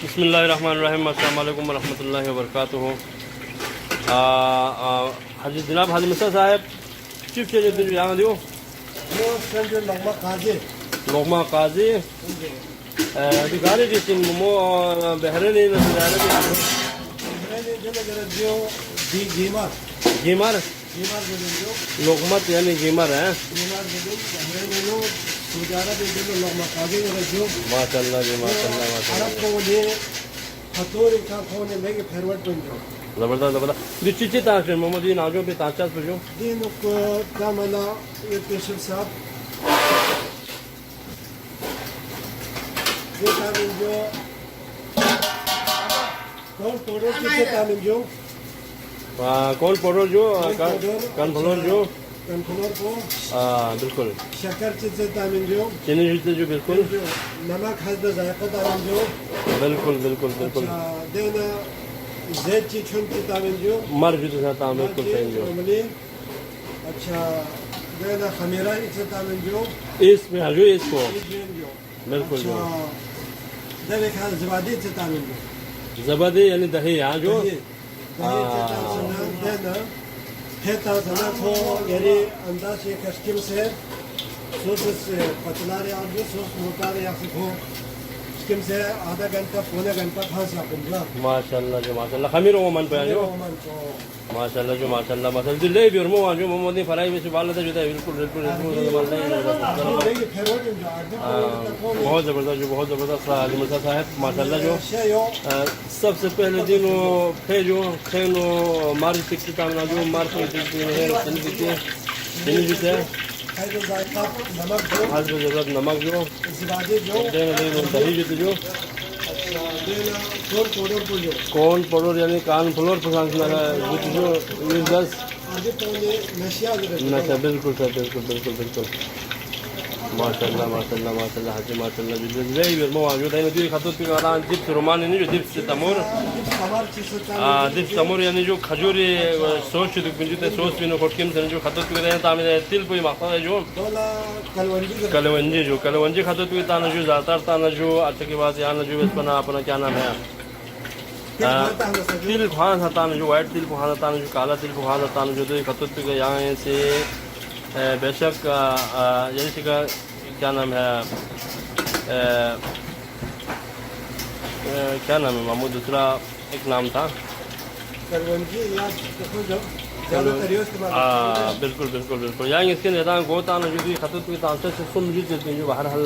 بسم اللہ الرحمن الرحیم. السلام علیکم ورحمۃ اللہ وبرکاتہ. حاجی جناب حاجی مصطفیٰ صاحب چیف چیز دن یہاں دیو لغمہ قاضی دکھانے جس دن مو بحرین گیمر لغمت یعنی گیمر ہے. ماشاء اللہ جی ماشاء اللہ ماشاء اللہ زبردست زبردست. دی چیچی تاش محمد دین آجو پہ تاچاس پجو دین کو کاملا یہ پیشل صاحب یہ تعلیم جو کون پورو کسی تعلیم جو کون پڑو جو کان پھلور جو کنفلور کو بالکل شکر چیز سے تعلیم جو چینی جوتے جو بالکل نمک حسب ذائقہ تعلیم جو بالکل بالکل بالکل دینا زیت چی چھن کی تعلیم جو مر جوتے ساتھ آم بالکل صحیح جو. اچھا دینا خمیرہ سے تعلیم جو اس میں جو اس کو بالکل جو دینا خیال زبادی سے تعلیم جو زبادی یعنی دہی ہاں جو دینا پھیتا سنا کو یعنی انداز یہ کشکم سے سوس پتلارے آج جو سوس موٹارے یا سکھو کشکم سے آدھا گھنٹہ پونے گھنٹہ کھانس یا پنجا ماشاء اللہ جو ماشاء اللہ خمیر و من پہ جو ماشاء اللہ جو ماشاء اللہ ماشاء اللہ لے بھی اور مو جو محمد فرائی میں سے بالتا جو ہے بالکل بالکل بہت زبردست جو بہت زبردست حاجی مصطفیٰ صاحب ماشاء اللہ جو سب سے پہلے دن پھر جو کھینو مارچ سکتی تامنا جو مارچ میں سکتی ہے چینی جو ہے حاضر ضرورت نمک جو دہی جو کون پڑور یعنی کان فلور پسند جو دس نشہ بالکل سر بالکل بالکل بالکل ماشاء اللہ ماشاء اللہ ماشاء اللہ حاجی ماشاء اللہ جو مو جو ہے ندی خطوط کے قرآن دپ رومان یعنی جو دپ تمور دپ تمور یعنی جو کھجوری سوس جو بنجتے سوس بھی نو کھٹکم سے جو خطوط کے ہیں تامن تل پوئی مقصد ہے جو کلونجی جو کلونجی خطوط کے تانا جو زیادہ تانا جو اچھا کے بعد یہاں جو اس پنا اپنا کیا نام ہے تل کھانا تھا جو وائٹ تل کھانا تھا جو کالا تل کھانا تھا جو خطوط کے یہاں سے بے شک جیسے کا کیا نام ہے کیا نام ہے محمود دوسرا ایک نام تھا بالکل بالکل بالکل یہاں اس کے نظام گوتا نا جو خطوط کی تانسے سے سن بھی دیتے ہیں جو باہر حل